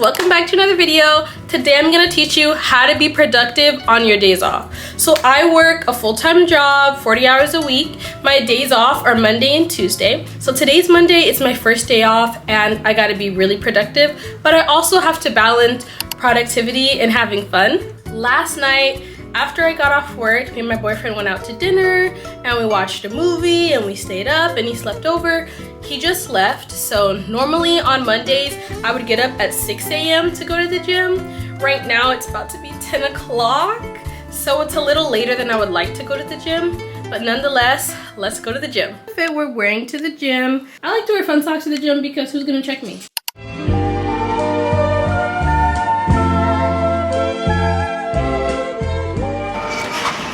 welcome back to another video. Today I'm gonna teach you how to be productive on your days off. So I work a full-time job, 40 hours a week. My days off are Monday and Tuesday. So today's Monday, it's my first day off and I gotta be really productive, but I also have to balance productivity and having fun. Last night, after I got off work, me and my boyfriend went out to dinner and we watched a movie and we stayed up and he slept over. He just left, so normally on Mondays, I would get up at 6 a.m. to go to the gym. Right now, it's about to be 10 o'clock, so it's a little later than I would like to go to the gym, but nonetheless, let's go to the gym. The outfit we're wearing to the gym. I like to wear fun socks to the gym because who's gonna check me?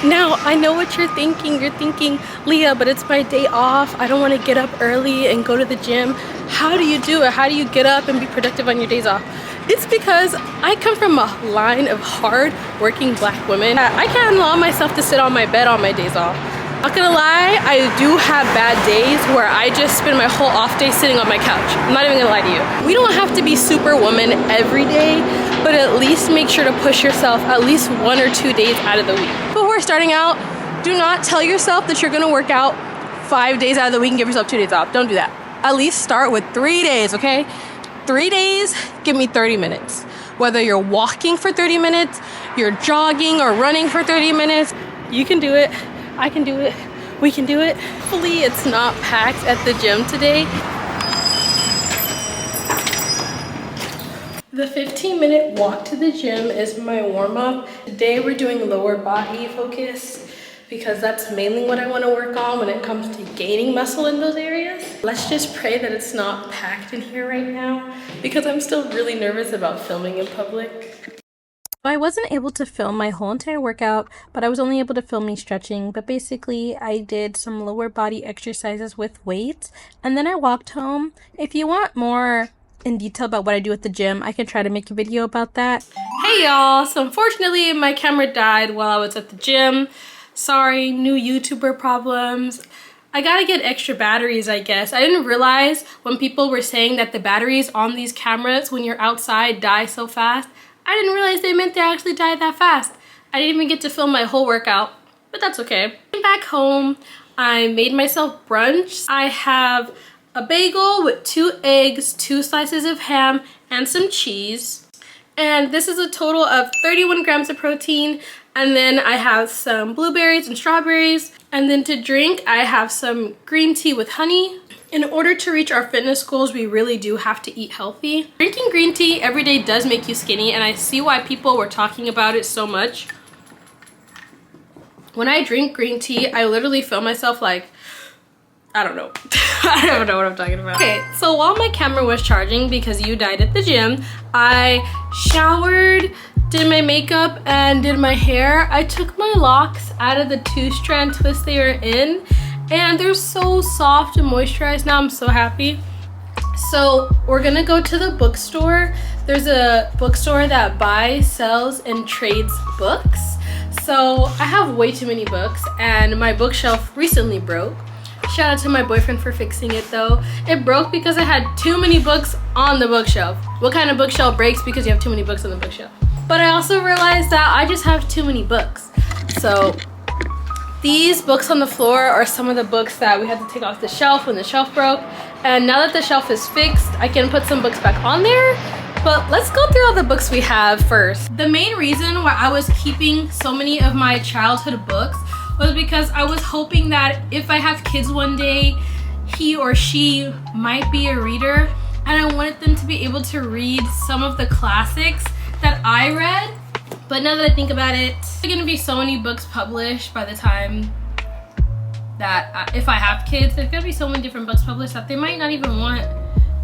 Now, I know what you're thinking. You're thinking, Leah, but it's my day off. I don't want to get up early and go to the gym. How do you do it? How do you get up and be productive on your days off? It's because I come from a line of hard working black women. I can't allow myself to sit on my bed on my days off. Not gonna lie, I do have bad days where I just spend my whole off day sitting on my couch. I'm not even gonna lie to you. We don't have to be superwoman every day, but at least make sure to push yourself at least 1 or 2 days out of the week. Before starting out, do not tell yourself that you're gonna work out 5 days out of the week and give yourself 2 days off. Don't do that. At least start with 3 days, okay? 3 days, give me 30 minutes. Whether you're walking for 30 minutes, you're jogging or running for 30 minutes, you can do it. I can do it. We can do it. Hopefully it's not packed at the gym today. The 15-minute walk to the gym is my warm-up. Today we're doing lower body focus because that's mainly what I want to work on when it comes to gaining muscle in those areas. Let's just pray that it's not packed in here right now because I'm still really nervous about filming in public. I wasn't able to film my whole entire workout, but I was only able to film me stretching. But basically, I did some lower body exercises with weights, and then I walked home. If you want more in detail about what I do at the gym, I can try to make a video about that. Hey y'all, so unfortunately my camera died while I was at the gym. Sorry, new YouTuber problems. I gotta get extra batteries, I guess. I didn't realize when people were saying that the batteries on these cameras when you're outside die so fast. I didn't realize they meant they actually die that fast. I didn't even get to film my whole workout, but that's okay. Came back home, I made myself brunch. I have a bagel with 2 eggs, 2 slices of ham, and some cheese. And this is a total of 31 grams of protein. And then I have some blueberries and strawberries. And then to drink, I have some green tea with honey. In order to reach our fitness goals, we really do have to eat healthy. Drinking green tea every day does make you skinny, and I see why people were talking about it so much. When I drink green tea, I literally feel myself like, I don't know. I don't know what I'm talking about. Okay, so while my camera was charging because you died at the gym, I showered, did my makeup, and did my hair. I took my locks out of the 2-strand twist they were in, and they're so soft and moisturized now. I'm so happy. So we're gonna go to the bookstore. There's a bookstore that buys, sells, and trades books. So I have way too many books and my bookshelf recently broke. Shout out to my boyfriend for fixing it though. It broke because I had too many books on the bookshelf. What kind of bookshelf breaks because you have too many books on the bookshelf? But I also realized that I just have too many books. So these books on the floor are some of the books that we had to take off the shelf when the shelf broke. And now that the shelf is fixed, I can put some books back on there. But let's go through all the books we have first. The main reason why I was keeping so many of my childhood books was because I was hoping that if I have kids one day, he or she might be a reader. And I wanted them to be able to read some of the classics that I read. But now that I think about it, there's gonna be so many books published by the time that if I have kids, there's gonna be so many different books published that they might not even want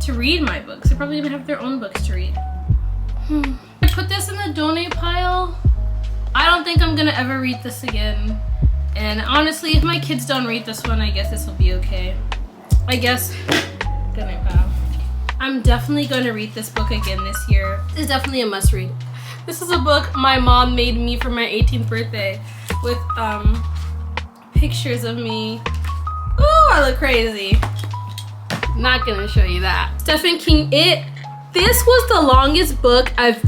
to read my books. They're probably gonna have their own books to read. I put this in the donate pile. I don't think I'm gonna ever read this again. And honestly, if my kids don't read this one, I guess this will be okay. I guess, donate pile. I'm definitely gonna read this book again this year. It's definitely a must read. This is a book my mom made me for my 18th birthday with pictures of me. Ooh, I look crazy. Not gonna show you that. Stephen King, It. This was the longest book I've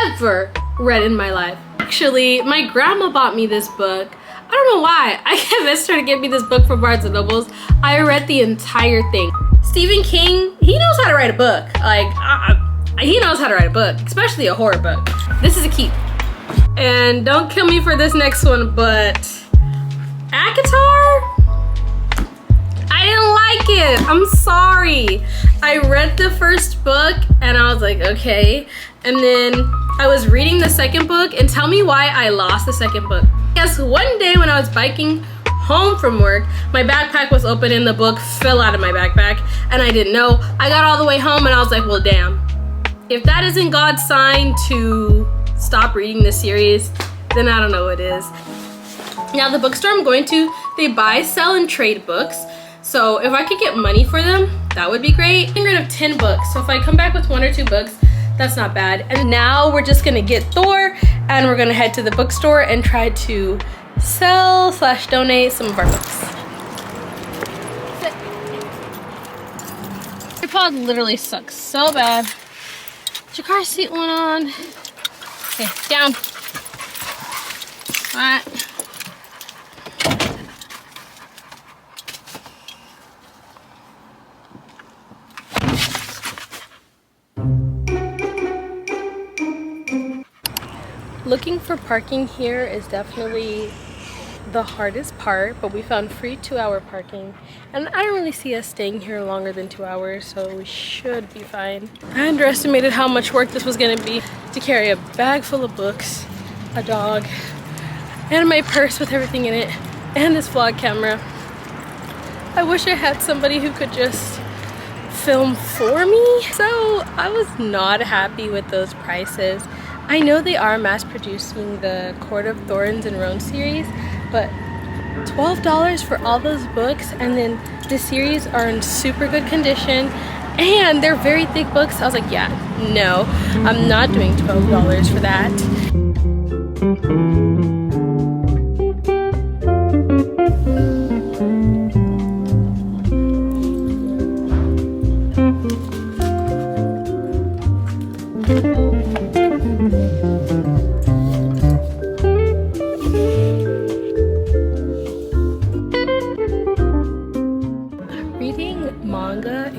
ever read in my life. Actually, my grandma bought me this book. I don't know why. I convinced her to get me this book from Barnes & Nobles. I read the entire thing. Stephen King, he knows how to write a book. Like, he knows how to write a book, especially a horror book. This is a keep. And don't kill me for this next one, but ACOTAR? I didn't like it. I'm sorry. I read the first book and I was like, okay. And then I was reading the second book, and tell me why I lost the second book. Yes, one day when I was biking home from work, my backpack was open and the book fell out of my backpack and I didn't know. I got all the way home and I was like, well, damn. If that isn't God's sign to stop reading this series, then I don't know what is. Now the bookstore I'm going to, they buy, sell, and trade books. So if I could get money for them, that would be great. I'm getting rid of 10 books. So if I come back with 1 or 2 books, that's not bad. And now we're just gonna get Thor and we're gonna head to the bookstore and try to sell/donate some of our books. Your pod literally sucks so bad. Is your car seat one on? Okay, down. All right. Looking for parking here is definitely the hardest part, but we found free 2-hour parking, and I don't really see us staying here longer than 2 hours, so we should be fine. I underestimated how much work this was gonna be to carry a bag full of books, a dog, and my purse with everything in it, and this vlog camera. I wish I had somebody who could just film for me, so I was not happy with those prices. I know they are mass producing the Court of Thorns and Roses series, but $12 for all those books, and then the series are in super good condition and they're very thick books. I was like, yeah, no, I'm not doing $12 for that.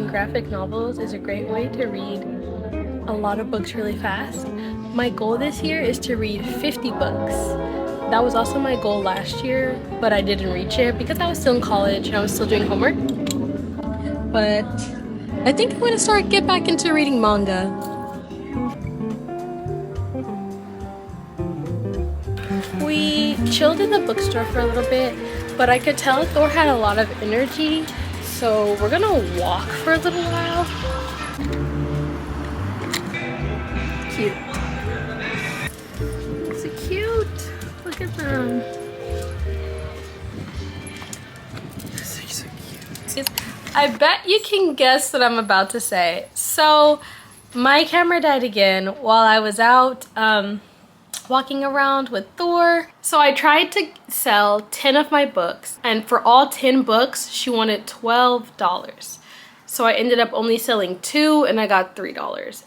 Graphic novels is a great way to read a lot of books really fast. My goal this year is to read 50 books. That was also my goal last year, but I didn't reach it because I was still in college and I was still doing homework. But I think I'm gonna get back into reading manga. We chilled in the bookstore for a little bit, but I could tell Thor had a lot of energy. So we're gonna walk for a little while. Cute. So cute. Look at them. So cute. I bet you can guess what I'm about to say. So my camera died again while I was out walking around with Thor. So I tried to sell 10 of my books, and for all 10 books she wanted $12. So I ended up only selling 2 and I got $3.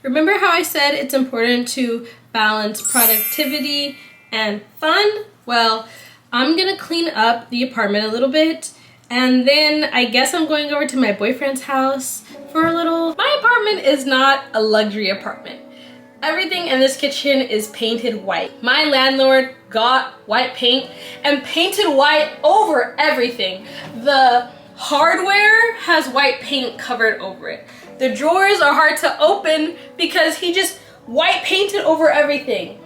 Remember how I said it's important to balance productivity and fun? Well, I'm gonna clean up the apartment a little bit, and then I guess I'm going over to my boyfriend's house for a little. My apartment is not a luxury apartment. Everything in this kitchen is painted white. My landlord got white paint and painted white over everything. The hardware has white paint covered over it. The drawers are hard to open because he just white painted over everything.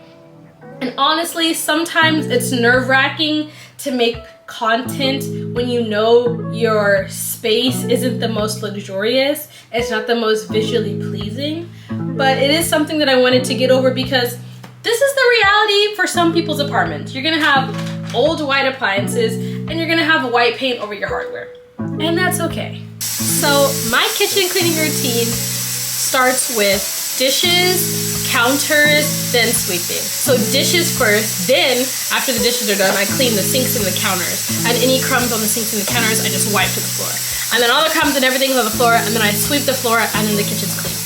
And honestly, sometimes it's nerve-wracking to make content when you know your space isn't the most luxurious, it's not the most visually pleasing, but it is something that I wanted to get over because this is the reality for some people's apartments. You're gonna have old white appliances and you're gonna have white paint over your hardware, and that's okay. So my kitchen cleaning routine starts with dishes, counters, then sweeping. So dishes first, then after the dishes are done, I clean the sinks and the counters. And any crumbs on the sinks and the counters, I just wipe to the floor. And then all the crumbs and everything is on the floor, and then I sweep the floor, and then the kitchen's clean.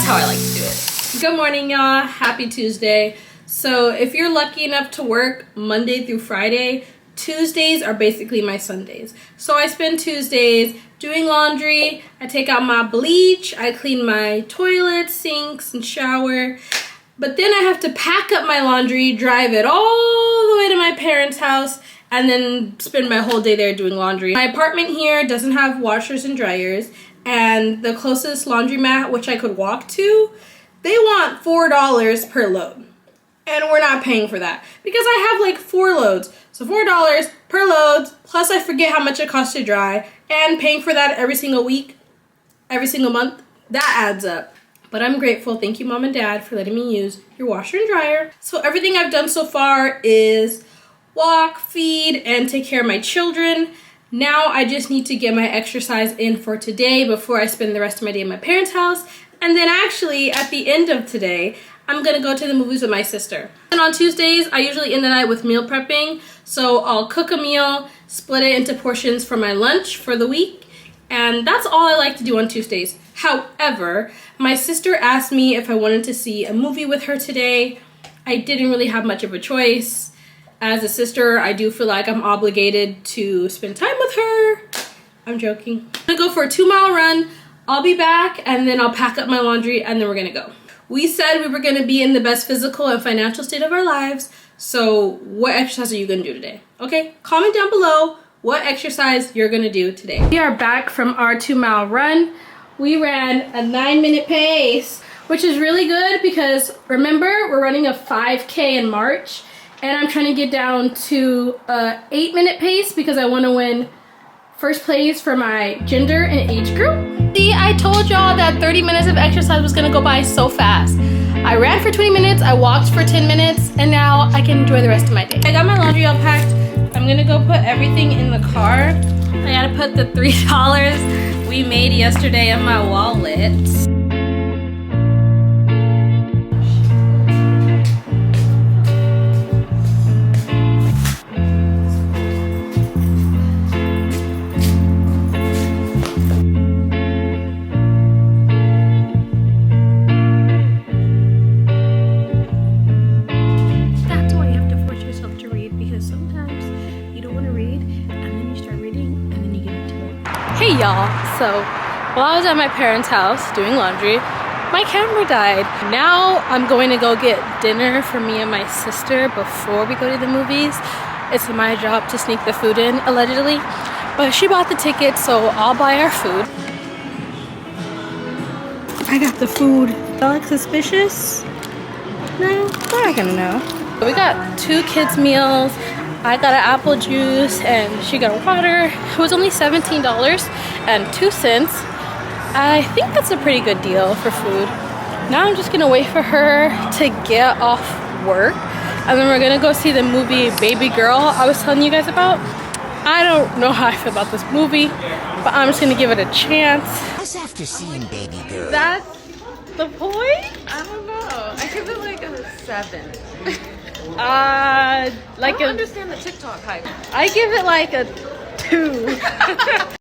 That's how I like to do it. Good morning, y'all. Happy Tuesday. So if you're lucky enough to work Monday through Friday, Tuesdays are basically my Sundays. So I spend Tuesdays doing laundry, I take out my bleach, I clean my toilet, sinks, and shower. But then I have to pack up my laundry, drive it all the way to my parents' house, and then spend my whole day there doing laundry. My apartment here doesn't have washers and dryers, and the closest laundromat, which I could walk to, they want $4 per load. And we're not paying for that because I have like 4 loads. So $4 per load, plus I forget how much it costs to dry, and paying for that every single week, every single month, that adds up. But I'm grateful. Thank you, Mom and Dad, for letting me use your washer and dryer. So everything I've done so far is walk, feed, and take care of my children. Now I just need to get my exercise in for today before I spend the rest of my day at my parents' house. And then actually, at the end of today, I'm gonna go to the movies with my sister. And on Tuesdays, I usually end the night with meal prepping. So I'll cook a meal, split it into portions for my lunch for the week. And that's all I like to do on Tuesdays. However, my sister asked me if I wanted to see a movie with her today. I didn't really have much of a choice. As a sister, I do feel like I'm obligated to spend time with her. I'm joking. I'm gonna go for a 2-mile run. I'll be back and then I'll pack up my laundry and then we're gonna go. We said we were gonna be in the best physical and financial state of our lives. So what exercise are you gonna do today? Okay, comment down below what exercise you're gonna do today. We are back from our 2-mile run. We ran a 9-minute pace, which is really good because remember, we're running a 5K in March and I'm trying to get down to a 8-minute pace because I wanna win first place for my gender and age group. See, I told y'all that 30 minutes of exercise was gonna go by so fast. I ran for 20 minutes, I walked for 10 minutes, and now I can enjoy the rest of my day. I got my laundry all packed. I'm gonna go put everything in the car. I gotta put the $3 we made yesterday in my wallet. Hey y'all, so while I was at my parents' house doing laundry, my camera died. Now I'm going to go get dinner for me and my sister before we go to the movies. It's my job to sneak the food in, allegedly, but she bought the ticket, so I'll buy our food. I got the food. I look suspicious? No, they're not gonna know. We got 2 kids' meals. I got an apple juice and she got a water. It was only $17.02. I think that's a pretty good deal for food. Now I'm just gonna wait for her to get off work and then we're gonna go see the movie Baby Girl I was telling you guys about. I don't know how I feel about this movie, but I'm just gonna give it a chance. What's after seeing Baby Girl? That's the point? I don't know. I give it like a 7. I don't understand the TikTok hype. I give it like a 2.